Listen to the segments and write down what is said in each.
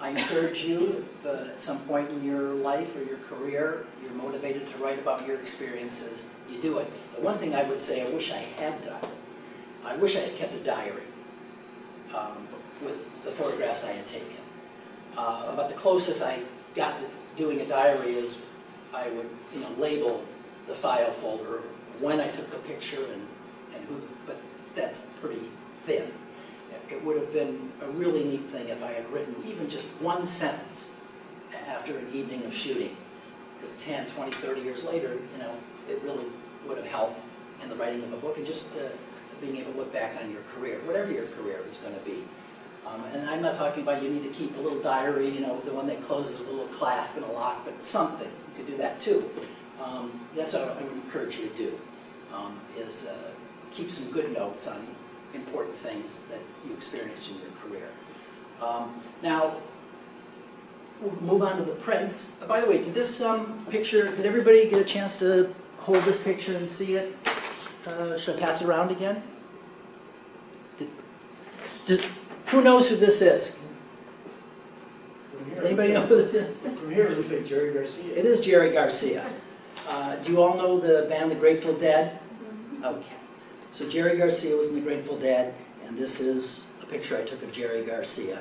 I encourage you, if at some point in your life or your career, you're motivated to write about your experiences, you do it. The one thing I would say I wish I had done, I wish I had kept a diary with the photographs I had taken. About the closest I got to doing a diary is I would, label the file folder when I took the picture and who, but that's pretty thin. It would have been a really neat thing if I had written even just one sentence after an evening of shooting. Because 10, 20, 30 years later, it really would have helped in the writing of a book and just being able to look back on your career, whatever your career is going to be. And I'm not talking about you need to keep a little diary, the one that closes with a little clasp and a lock, but something. You could do that too. That's what I would encourage you to do, is keep some good notes on important things that you experienced in your career. Now, we'll move on to the prints. By the way, did this picture, did everybody get a chance to hold this picture and see it? Should I pass it around again? Who knows who this is? Does anybody know who this is? From here, it looks like Jerry Garcia. It is Jerry Garcia. Do you all know the band The Grateful Dead? Okay. So Jerry Garcia was in The Grateful Dead, and this is a picture I took of Jerry Garcia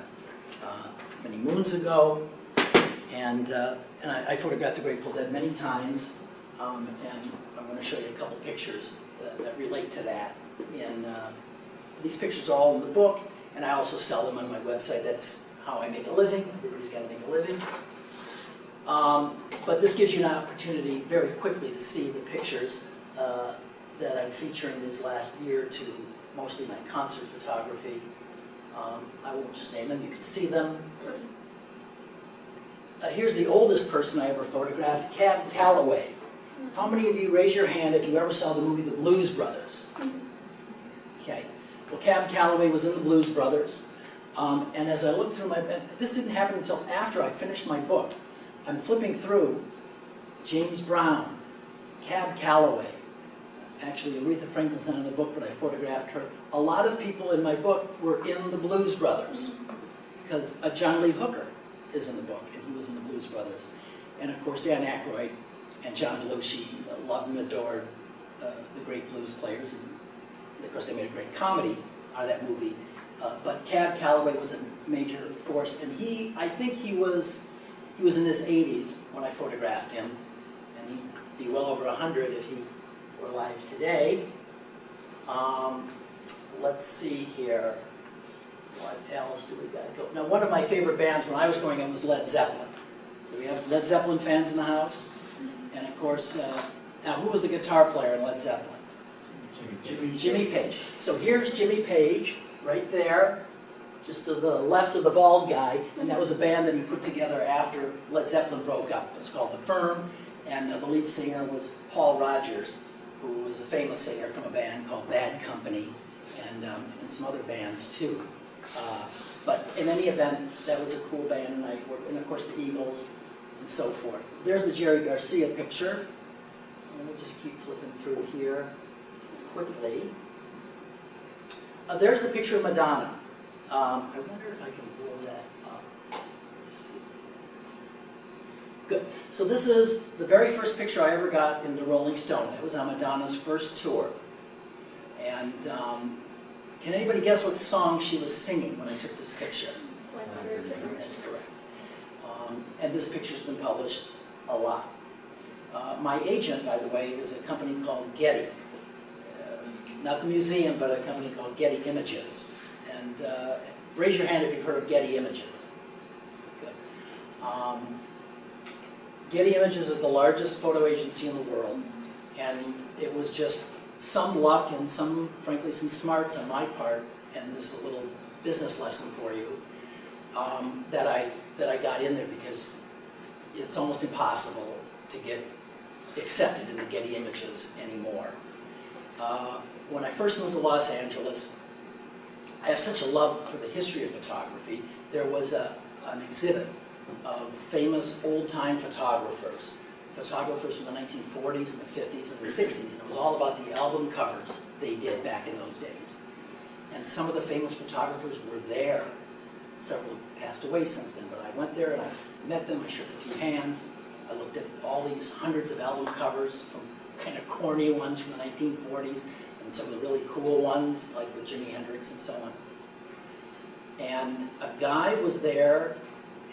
many moons ago. And I photographed The Grateful Dead many times, and I'm going to show you a couple pictures that relate to that. These pictures are all in the book, and I also sell them on my website. That's how I make a living. Everybody's got to make a living. But this gives you an opportunity very quickly to see the pictures that I'm featuring this last year or two, mostly my concert photography. I won't just name them, you can see them. Here's the oldest person I ever photographed, Cab Calloway. How many of you, raise your hand if you ever saw the movie The Blues Brothers? Okay. Well, Cab Calloway was in The Blues Brothers. And as I looked through this didn't happen until after I finished my book. I'm flipping through James Brown, Cab Calloway. Actually, Aretha Franklin's not in the book, but I photographed her. A lot of people in my book were in the Blues Brothers, because John Lee Hooker is in the book, and he was in the Blues Brothers. And of course, Dan Aykroyd and John Belushi loved and adored the great blues players. And of course, they made a great comedy out of that movie. But Cab Calloway was a major force, and I think he was in his 80s when I photographed him, and he'd be well over 100 if he were alive today. Let's see here. What else do we got to go? Now, one of my favorite bands when I was growing up was Led Zeppelin. Do we have Led Zeppelin fans in the house? And of course, now who was the guitar player in Led Zeppelin? Jimmy Page. So here's Jimmy Page, right there, just to the left of the bald guy, and that was a band that he put together after Led Zeppelin broke up. It was called The Firm, and the lead singer was Paul Rodgers, who was a famous singer from a band called Bad Company, and some other bands too. But in any event, that was a cool band, and of course the Eagles, and so forth. There's the Jerry Garcia picture. Let me just keep flipping through here quickly. There's the picture of Madonna. I wonder if I can blow that up. Let's see. Good. So this is the very first picture I ever got in the Rolling Stone. It was on Madonna's first tour. And can anybody guess what song she was singing when I took this picture? That's correct. And this picture's been published a lot. My agent, by the way, is a company called Getty. Not the museum, but a company called Getty Images. And raise your hand if you've heard of Getty Images. Good. Getty Images is the largest photo agency in the world, and it was just some luck and frankly, some smarts on my part, and this is a little business lesson for you, that I got in there, because it's almost impossible to get accepted in the Getty Images anymore. When I first moved to Los Angeles, I have such a love for the history of photography. There was an exhibit of famous old-time photographers from the 1940s and the 50s and the 60s. And it was all about the album covers they did back in those days. And some of the famous photographers were there. Several have passed away since then, but I've went there and I met them, I shook a few hands, I looked at all these hundreds of album covers, from kind of corny ones from the 1940s, and some of the really cool ones, like with Jimi Hendrix and so on. And a guy was there,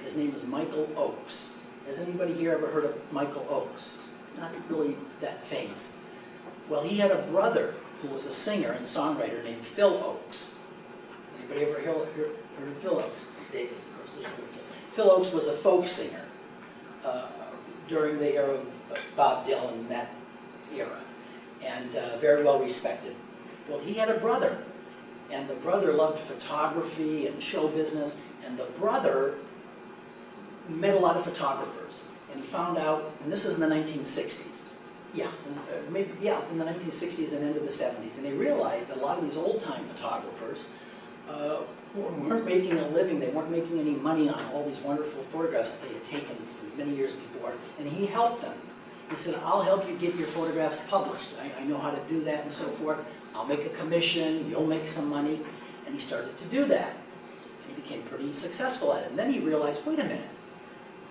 his name is Michael Oakes. Has anybody here ever heard of Michael Oakes? Not really that famous. Well, he had a brother who was a singer and songwriter named Phil Oakes. Anybody ever heard of Phil Oakes? David, of course. Phil Oakes was a folk singer during the era of Bob Dylan, that era, and very well respected. Well, he had a brother, and the brother loved photography and show business, and the brother met a lot of photographers, and he found out, and this is in the 1960s, in the 1960s and into the 70s, and they realized that a lot of these old-time photographers weren't making a living, they weren't making any money on all these wonderful photographs that they had taken for many years before, and he helped them. He said, I'll help you get your photographs published. I know how to do that and so forth. I'll make a commission, you'll make some money. And he started to do that. And he became pretty successful at it. And then he realized, wait a minute,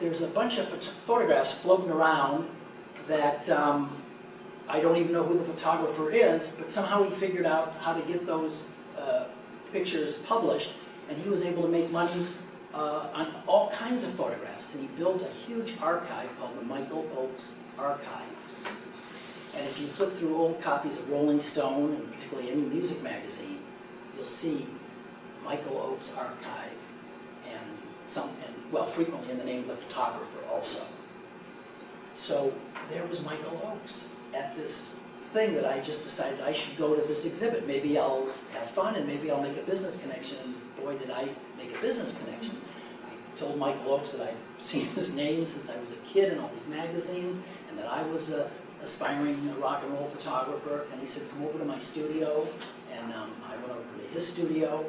there's a bunch of photographs floating around that I don't even know who the photographer is, but somehow he figured out how to get those pictures published, and he was able to make money on all kinds of photographs. And he built a huge archive called the Michael Oakes Archive. And if you flip through old copies of Rolling Stone, and particularly any music magazine, you'll see Michael Oakes Archive, and frequently in the name of the photographer also. So there was Michael Oakes at this thing that I just decided I should go to this exhibit. Maybe I'll have fun and maybe I'll make a business connection, and boy did I make a business connection. I told Michael Oakes that I'd seen his name since I was a kid in all these magazines, and that I was an aspiring rock and roll photographer, and he said, come over to my studio, and I went over to his studio,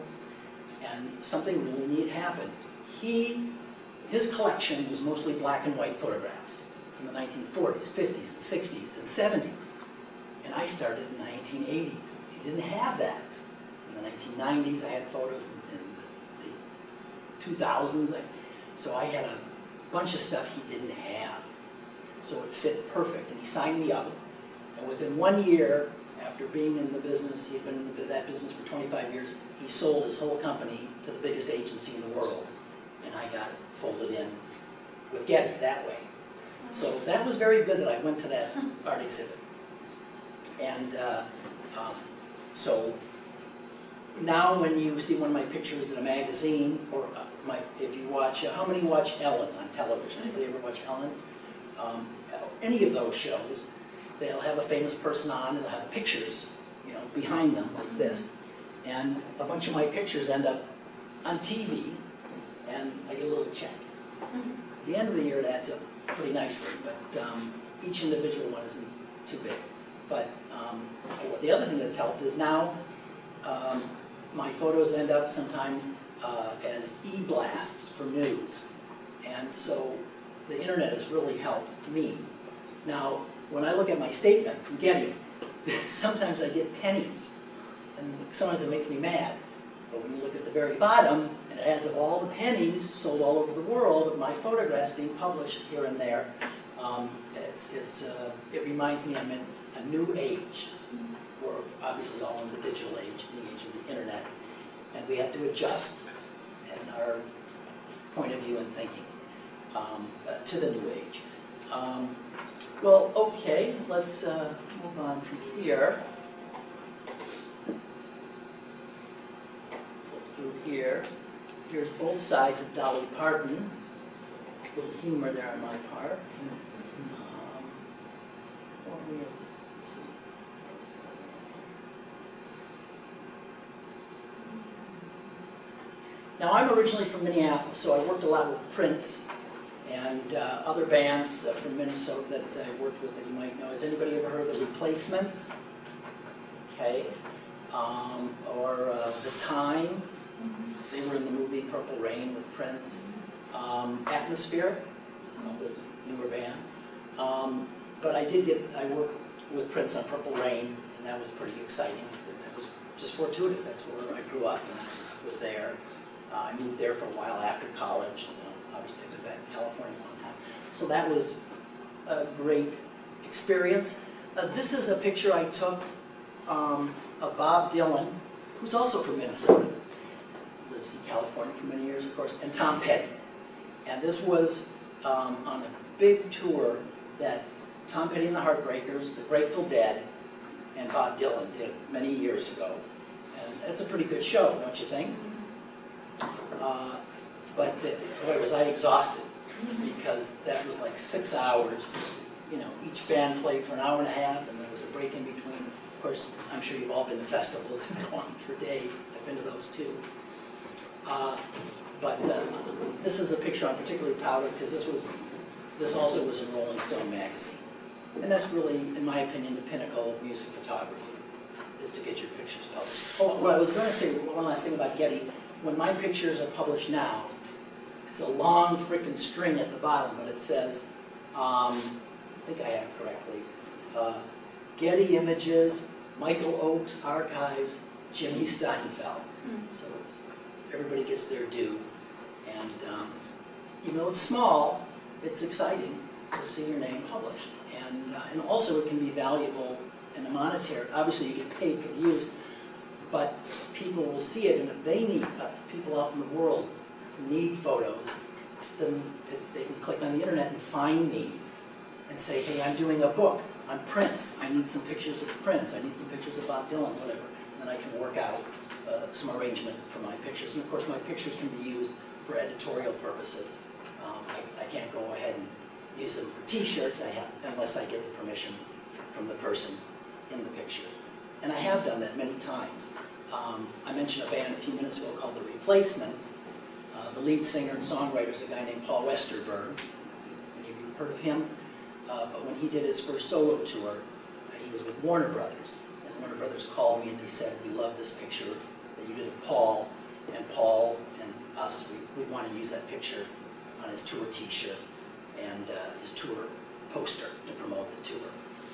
and something really neat happened. His collection was mostly black and white photographs from the 1940s, 50s, and 60s, and 70s. And I started in the 1980s. He didn't have that. In the 1990s, I had photos in the 2000s. So I had a bunch of stuff he didn't have. So it fit perfect, and he signed me up. And within 1 year, after being in the business, he'd been in that business for 25 years, he sold his whole company to the biggest agency in the world. And I got folded in with Getty that way. So that was very good that I went to that art exhibit. And so now when you see one of my pictures in a magazine, or if you watch, how many watch Ellen on television? Anybody ever watch Ellen? Any of those shows, they'll have a famous person on, and they'll have pictures, behind them like this. And a bunch of my pictures end up on TV, and I get a little check. At the end of the year, it adds up pretty nicely, but each individual one isn't too big. But the other thing that's helped is now my photos end up sometimes as e-blasts for news. And so the internet has really helped me. Now, when I look at my statement from Getty, sometimes I get pennies. And sometimes it makes me mad. But when you look at the very bottom, and it adds up all the pennies sold all over the world of my photographs being published here and there, it reminds me I'm in a new age. We're obviously all in the digital age, the age of the internet, and we have to adjust in our point of view and thinking to the new age. Well, okay, let's move on from here. Flip through here. Here's both sides of Dolly Parton. A little humor there on my part. Let's see. Now, I'm originally from Minneapolis, so I worked a lot with Prince and other bands from Minnesota that I worked with that you might know. Has anybody ever heard of The Replacements? Okay. Or The Time. They were in the movie Purple Rain with Prince. Atmosphere, this newer band. But I worked with Prince on Purple Rain, and that was pretty exciting. It was just fortuitous. That's where I grew up, and I was there. I moved there for a while after college. Obviously, So that was a great experience. This is a picture I took of Bob Dylan, who's also from Minnesota, lives in California for many years, of course, and Tom Petty. And this was on a big tour that Tom Petty and the Heartbreakers, the Grateful Dead, and Bob Dylan did many years ago. And it's a pretty good show, don't you think? But boy, was I exhausted, because that was like 6 hours. You know, each band played for an hour and a half, and there was a break in between. Of course, I'm sure you've all been to festivals that go on for days. I've been to those too. But this is a picture I'm particularly proud of, because this also was in Rolling Stone magazine. And that's really, in my opinion, the pinnacle of music photography, is to get your pictures published. Oh, what I was going to say, one last thing about Getty. When my pictures are published now, it's a long frickin' string at the bottom, but it says, I think I have it correctly, Getty Images, Michael Oakes Archives, Jimmy Steinfeldt. So it's, everybody gets their due. And even though it's small, it's exciting to see your name published. And also it can be valuable in a monetary, obviously you get paid for the use, but people will see it, and if they need, people out in the world who need photos, then they can click on the internet and find me and say, hey, I'm doing a book on Prince. I need some pictures of Prince. I need some pictures of Bob Dylan, whatever. And then I can work out some arrangement for my pictures. And of course, my pictures can be used for editorial purposes. I can't go ahead and use them for T-shirts unless I get the permission from the person in the picture. And I have done that many times. I mentioned a band a few minutes ago called The Replacements. The lead singer and songwriter is a guy named Paul Westerberg. Many of you have heard of him. But when he did his first solo tour, he was with Warner Brothers. And Warner Brothers called me and they said, we love this picture that you did of Paul. And Paul and us, we want to use that picture on his tour T-shirt and his tour poster to promote the tour.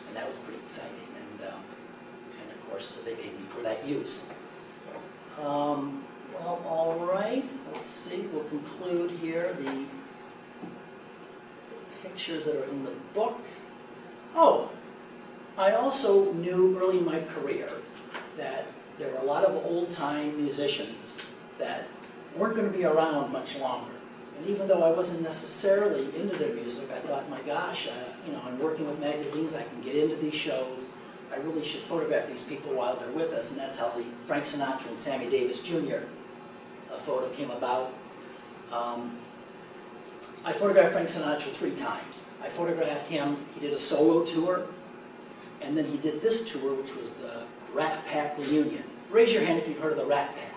And that was pretty exciting. And of course, they paid me for that use. Well, all right. Let's see. We'll conclude here the pictures that are in the book. Oh, I also knew early in my career that there were a lot of old-time musicians that weren't going to be around much longer. And even though I wasn't necessarily into their music, I thought, my gosh, you know, I'm working with magazines, I can get into these shows. I really should photograph these people while they're with us, and that's how the Frank Sinatra and Sammy Davis Jr. Photo came about. I photographed Frank Sinatra 3 times. I photographed him, he did a solo tour, and then he did this tour, which was the Rat Pack reunion. Raise your hand if you've heard of the Rat Pack.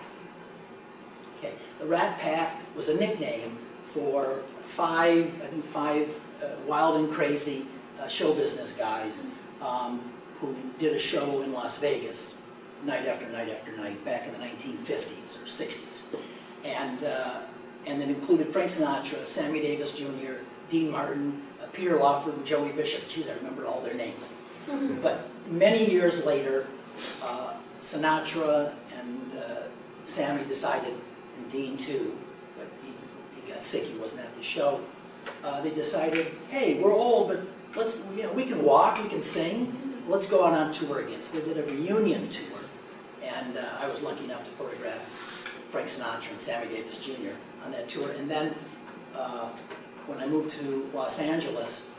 Okay, the Rat Pack was a nickname for five wild and crazy show business guys who did a show in Las Vegas night after night after night back in the 1950s or 60s. And then included Frank Sinatra, Sammy Davis Jr., Dean Martin, Peter Lawford, Joey Bishop. Geez, I remember all their names. But many years later, Sinatra and Sammy decided, and Dean too, but he got sick, he wasn't at the show. They decided, hey, we're old, but let's, you know, we can walk, we can sing, let's go out on tour again. So they did a reunion tour, and I was lucky enough to photograph Frank Sinatra and Sammy Davis Jr. on that tour. And then when I moved to Los Angeles,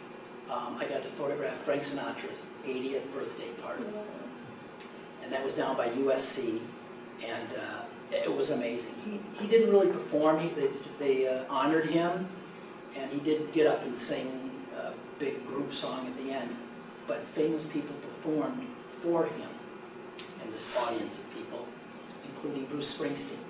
I got to photograph Frank Sinatra's 80th birthday party. And that was down by USC, and it was amazing. He didn't really perform. They honored him, and he did get up and sing a big group song at the end. But famous people performed for him and this audience of people, including Bruce Springsteen.